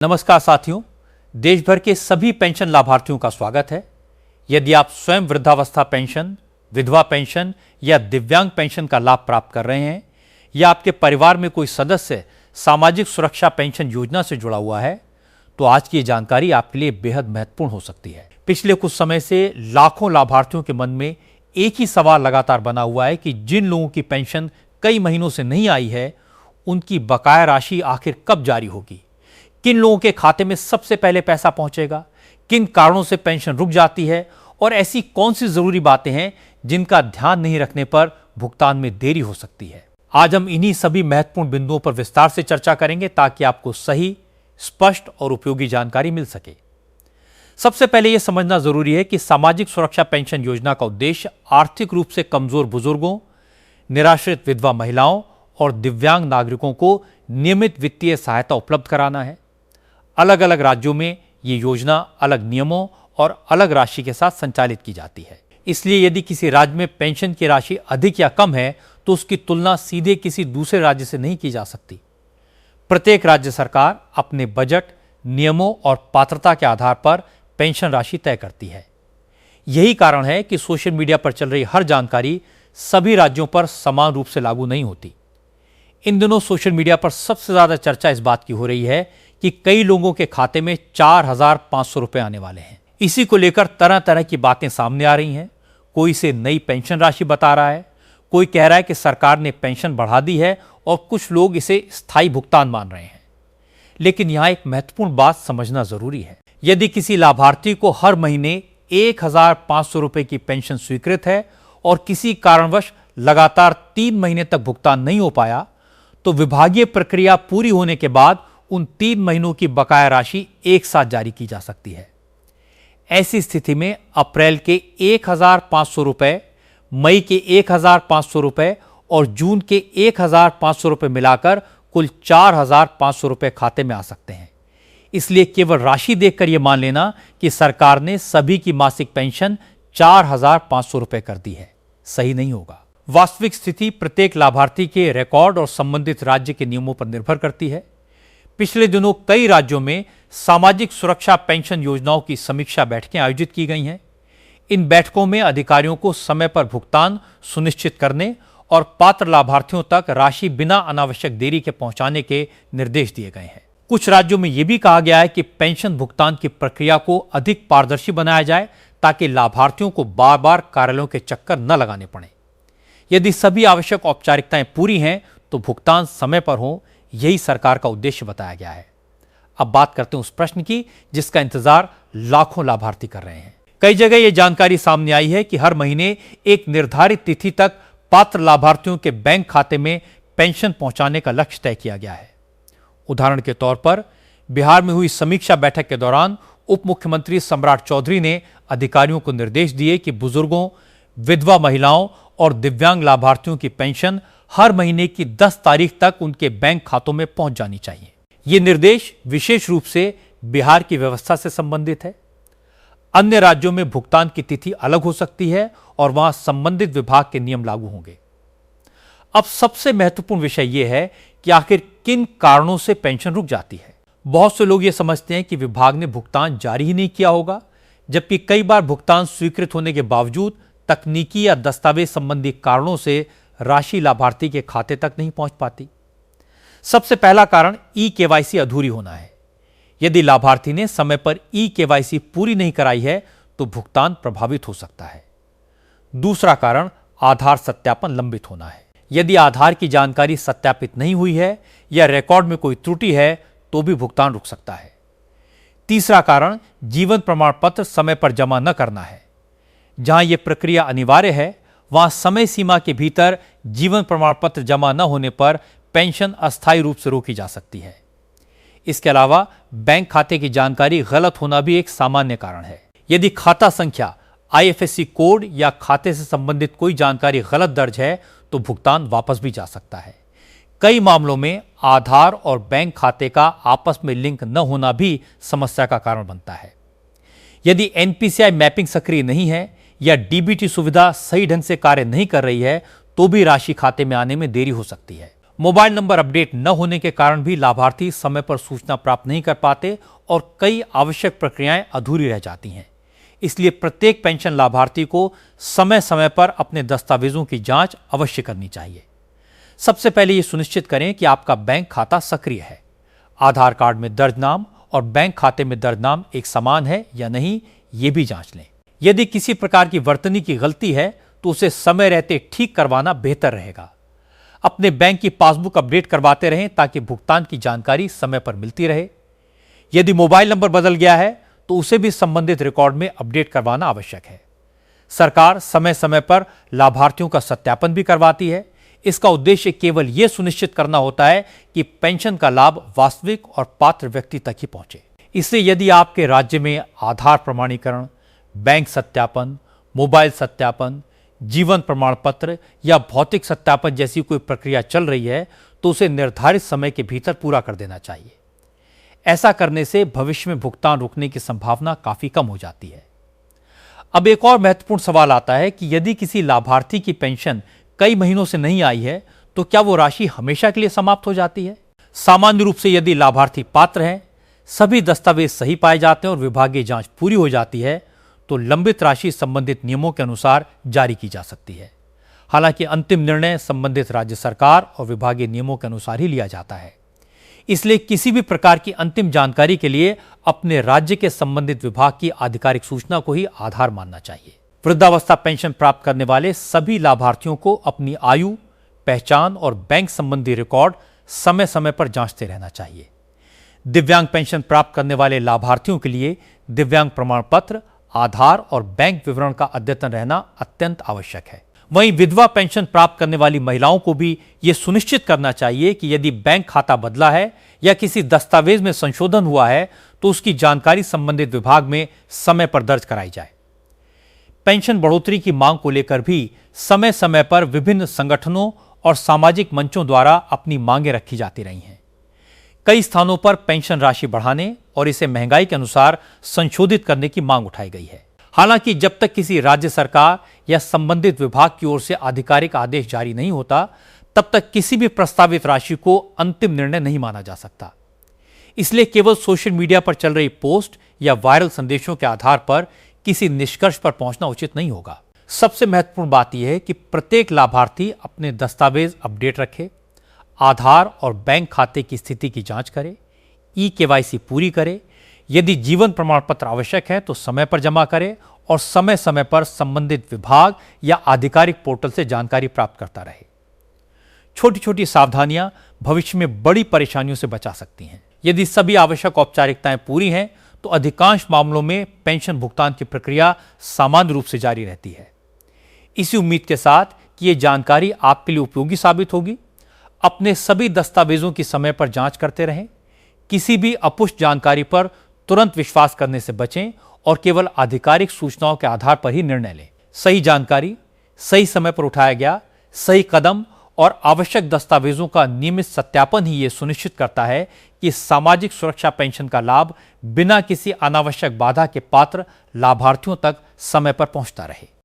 नमस्कार साथियों, देश भर के सभी पेंशन लाभार्थियों का स्वागत है। यदि आप स्वयं वृद्धावस्था पेंशन, विधवा पेंशन या दिव्यांग पेंशन का लाभ प्राप्त कर रहे हैं या आपके परिवार में कोई सदस्य सामाजिक सुरक्षा पेंशन योजना से जुड़ा हुआ है, तो आज की ये जानकारी आपके लिए बेहद महत्वपूर्ण हो सकती है। पिछले कुछ समय से लाखों लाभार्थियों के मन में एक ही सवाल लगातार बना हुआ है कि जिन लोगों की पेंशन कई महीनों से नहीं आई है, उनकी बकाया राशि आखिर कब जारी होगी, किन लोगों के खाते में सबसे पहले पैसा पहुंचेगा, किन कारणों से पेंशन रुक जाती है और ऐसी कौन सी जरूरी बातें हैं जिनका ध्यान नहीं रखने पर भुगतान में देरी हो सकती है। आज हम इन्हीं सभी महत्वपूर्ण बिंदुओं पर विस्तार से चर्चा करेंगे ताकि आपको सही, स्पष्ट और उपयोगी जानकारी मिल सके। सबसे पहले यह समझना जरूरी है कि सामाजिक सुरक्षा पेंशन योजना का उद्देश्य आर्थिक रूप से कमजोर बुजुर्गों, निराश्रित विधवा महिलाओं और दिव्यांग नागरिकों को नियमित वित्तीय सहायता उपलब्ध कराना है। अलग अलग राज्यों में ये योजना अलग नियमों और अलग राशि के साथ संचालित की जाती है। इसलिए यदि किसी राज्य में पेंशन की राशि अधिक या कम है तो उसकी तुलना सीधे किसी दूसरे राज्य से नहीं की जा सकती। प्रत्येक राज्य सरकार अपने बजट, नियमों और पात्रता के आधार पर पेंशन राशि तय करती है। यही कारण है कि सोशल मीडिया पर चल रही हर जानकारी सभी राज्यों पर समान रूप से लागू नहीं होती। इन दिनों सोशल मीडिया पर सबसे ज्यादा चर्चा इस बात की हो रही है कि कई लोगों के खाते में 4,500 रुपए आने वाले हैं। इसी को लेकर तरह तरह की बातें सामने आ रही हैं। कोई इसे नई पेंशन राशि बता रहा है, कोई कह रहा है कि सरकार ने पेंशन बढ़ा दी है और कुछ लोग इसे स्थायी भुगतान मान रहे हैं। लेकिन यहां एक महत्वपूर्ण बात समझना जरूरी है। यदि किसी लाभार्थी को हर महीने 1,500 रुपए की पेंशन स्वीकृत है और किसी कारणवश लगातार 3 महीने तक भुगतान नहीं हो पाया, तो विभागीय प्रक्रिया पूरी होने के बाद उन 3 महीनों की बकाया राशि एक साथ जारी की जा सकती है। ऐसी स्थिति में अप्रैल के 1,500 रुपए, मई के 1,500 रुपए और जून के 1,500 रुपए मिलाकर कुल 4,500 रुपए खाते में आ सकते हैं। इसलिए केवल राशि देखकर यह मान लेना कि सरकार ने सभी की मासिक पेंशन 4,500 रुपए कर दी है, सही नहीं होगा। वास्तविक स्थिति प्रत्येक लाभार्थी के रिकॉर्ड और संबंधित राज्य के नियमों पर निर्भर करती है। पिछले दिनों कई राज्यों में सामाजिक सुरक्षा पेंशन योजनाओं की समीक्षा बैठकें आयोजित की गई हैं। इन बैठकों में अधिकारियों को समय पर भुगतान सुनिश्चित करने और पात्र लाभार्थियों तक राशि बिना अनावश्यक देरी के पहुंचाने के निर्देश दिए गए हैं। कुछ राज्यों में यह भी कहा गया है कि पेंशन भुगतान की प्रक्रिया को अधिक पारदर्शी बनाया जाए ताकि लाभार्थियों को बार बार कार्यालयों के चक्कर न लगाने पड़े। यदि सभी आवश्यक औपचारिकताएं पूरी हैं तो भुगतान समय पर हो, यही सरकार का उद्देश्य बताया गया है। अब बात करते हैं उस प्रश्न की जिसका इंतजार लाखों लाभार्थी कर रहे हैं। कई जगह यह जानकारी सामने आई है कि हर महीने एक निर्धारित तिथि तक पात्र लाभार्थियों के बैंक खाते में पेंशन पहुंचाने का लक्ष्य तय किया गया है। उदाहरण के तौर पर बिहार में हुई समीक्षा बैठक के दौरान उप मुख्यमंत्री सम्राट चौधरी ने अधिकारियों को निर्देश दिए कि बुजुर्गों, विधवा महिलाओं और दिव्यांग लाभार्थियों की पेंशन हर महीने की 10 तारीख तक उनके बैंक खातों में पहुंच जानी चाहिए। ये निर्देश विशेष रूप से बिहार की व्यवस्था से संबंधित है। अन्य राज्यों में भुगतान की तिथि अलग हो सकती है और वहां संबंधित विभाग के नियम लागू होंगे। अब सबसे महत्वपूर्ण विषय यह है कि आखिर किन कारणों से पेंशन रुक जाती है। बहुत से लोग ये समझते हैं कि विभाग ने भुगतान जारी ही नहीं किया होगा, जबकि कई बार भुगतान स्वीकृत होने के बावजूद तकनीकी या दस्तावेज संबंधी कारणों से राशि लाभार्थी के खाते तक नहीं पहुंच पाती। सबसे पहला कारण ई-केवाईसी अधूरी होना है। यदि लाभार्थी ने समय पर ई-केवाईसी पूरी नहीं कराई है तो भुगतान प्रभावित हो सकता है। दूसरा कारण आधार सत्यापन लंबित होना है। यदि आधार की जानकारी सत्यापित नहीं हुई है या रिकॉर्ड में कोई त्रुटि है तो भी भुगतान रुक सकता है। तीसरा कारण जीवन प्रमाण पत्र समय पर जमा न करना है। जहां यह प्रक्रिया अनिवार्य है, वहां समय सीमा के भीतर जीवन प्रमाण पत्र जमा न होने पर पेंशन अस्थायी रूप से रोकी जा सकती है। इसके अलावा बैंक खाते की जानकारी गलत होना भी एक सामान्य कारण है। यदि खाता संख्या, आईएफएससी कोड या खाते से संबंधित कोई जानकारी गलत दर्ज है तो भुगतान वापस भी जा सकता है। कई मामलों में आधार और बैंक खाते का आपस में लिंक न होना भी समस्या का कारण बनता है। यदि एनपीसीआई मैपिंग सक्रिय नहीं है या डीबीटी सुविधा सही ढंग से कार्य नहीं कर रही है तो भी राशि खाते में आने में देरी हो सकती है। मोबाइल नंबर अपडेट न होने के कारण भी लाभार्थी समय पर सूचना प्राप्त नहीं कर पाते और कई आवश्यक प्रक्रियाएं अधूरी रह जाती हैं। इसलिए प्रत्येक पेंशन लाभार्थी को समय समय पर अपने दस्तावेजों की जांच अवश्य करनी चाहिए। सबसे पहले यह सुनिश्चित करें कि आपका बैंक खाता सक्रिय है। आधार कार्ड में दर्ज नाम और बैंक खाते में दर्ज नाम एक समान है या नहीं, ये भी जांच लें। यदि किसी प्रकार की वर्तनी की गलती है तो उसे समय रहते ठीक करवाना बेहतर रहेगा। अपने बैंक की पासबुक अपडेट करवाते रहें ताकि भुगतान की जानकारी समय पर मिलती रहे। यदि मोबाइल नंबर बदल गया है तो उसे भी संबंधित रिकॉर्ड में अपडेट करवाना आवश्यक है। सरकार समय समय पर लाभार्थियों का सत्यापन भी करवाती है। इसका उद्देश्य केवल यह सुनिश्चित करना होता है कि पेंशन का लाभ वास्तविक और पात्र व्यक्ति तक ही पहुंचे। इसलिए यदि आपके राज्य में आधार प्रमाणीकरण, बैंक सत्यापन, मोबाइल सत्यापन, जीवन प्रमाण पत्र या भौतिक सत्यापन जैसी कोई प्रक्रिया चल रही है तो उसे निर्धारित समय के भीतर पूरा कर देना चाहिए। ऐसा करने से भविष्य में भुगतान रुकने की संभावना काफी कम हो जाती है। अब एक और महत्वपूर्ण सवाल आता है कि यदि किसी लाभार्थी की पेंशन कई महीनों से नहीं आई है तो क्या वो राशि हमेशा के लिए समाप्त हो जाती है? सामान्य रूप से यदि लाभार्थी पात्र है, सभी दस्तावेज सही पाए जाते हैं और विभागीय जांच पूरी हो जाती है तो लंबित राशि संबंधित नियमों के अनुसार जारी की जा सकती है। हालांकि अंतिम निर्णय संबंधित राज्य सरकार और विभागीय नियमों के अनुसार ही लिया जाता है। इसलिए किसी भी प्रकार की अंतिम जानकारी के लिए अपने राज्य के संबंधित विभाग की आधिकारिक सूचना को ही आधार मानना चाहिए। वृद्धावस्था पेंशन प्राप्त करने वाले सभी लाभार्थियों को अपनी आयु, पहचान और बैंक संबंधी रिकॉर्ड समय समय पर जांचते रहना चाहिए। दिव्यांग पेंशन प्राप्त करने वाले लाभार्थियों के लिए दिव्यांग प्रमाण पत्र, आधार और बैंक विवरण का अद्यतन रहना अत्यंत आवश्यक है। वहीं विधवा पेंशन प्राप्त करने वाली महिलाओं को भी यह सुनिश्चित करना चाहिए कि यदि बैंक खाता बदला है या किसी दस्तावेज में संशोधन हुआ है तो उसकी जानकारी संबंधित विभाग में समय पर दर्ज कराई जाए। पेंशन बढ़ोतरी की मांग को लेकर भी समय समय पर विभिन्न संगठनों और सामाजिक मंचों द्वारा अपनी मांगें रखी जाती रही हैं। कई स्थानों पर पेंशन राशि बढ़ाने और इसे महंगाई के अनुसार संशोधित करने की मांग उठाई गई है। हालांकि जब तक किसी राज्य सरकार या संबंधित विभाग की ओर से आधिकारिक आदेश जारी नहीं होता, तब तक किसी भी प्रस्तावित राशि को अंतिम निर्णय नहीं माना जा सकता। इसलिए केवल सोशल मीडिया पर चल रही पोस्ट या वायरल संदेशों के आधार पर किसी निष्कर्ष पर पहुंचना उचित नहीं होगा। सबसे महत्वपूर्ण बात यह है कि प्रत्येक लाभार्थी अपने दस्तावेज अपडेट रखे, आधार और बैंक खाते की स्थिति की जांच करे, ई-केवाईसी पूरी करे। यदि जीवन प्रमाण पत्र आवश्यक है तो समय पर जमा करें और समय समय पर संबंधित विभाग या आधिकारिक पोर्टल से जानकारी प्राप्त करता रहे। छोटी छोटी सावधानियां भविष्य में बड़ी परेशानियों से बचा सकती हैं। यदि सभी आवश्यक औपचारिकताएं पूरी हैं तो अधिकांश मामलों में पेंशन भुगतान की प्रक्रिया सामान्य रूप से जारी रहती है। इसी उम्मीद के साथ कि यह जानकारी आपके लिए उपयोगी साबित होगी, अपने सभी दस्तावेजों की समय पर जांच करते रहें। किसी भी अपुष्ट जानकारी पर तुरंत विश्वास करने से बचें और केवल आधिकारिक सूचनाओं के आधार पर ही निर्णय लें। सही जानकारी, सही समय पर उठाया गया सही कदम और आवश्यक दस्तावेजों का नियमित सत्यापन ही ये सुनिश्चित करता है कि सामाजिक सुरक्षा पेंशन का लाभ बिना किसी अनावश्यक बाधा के पात्र लाभार्थियों तक समय पर पहुंचता रहे।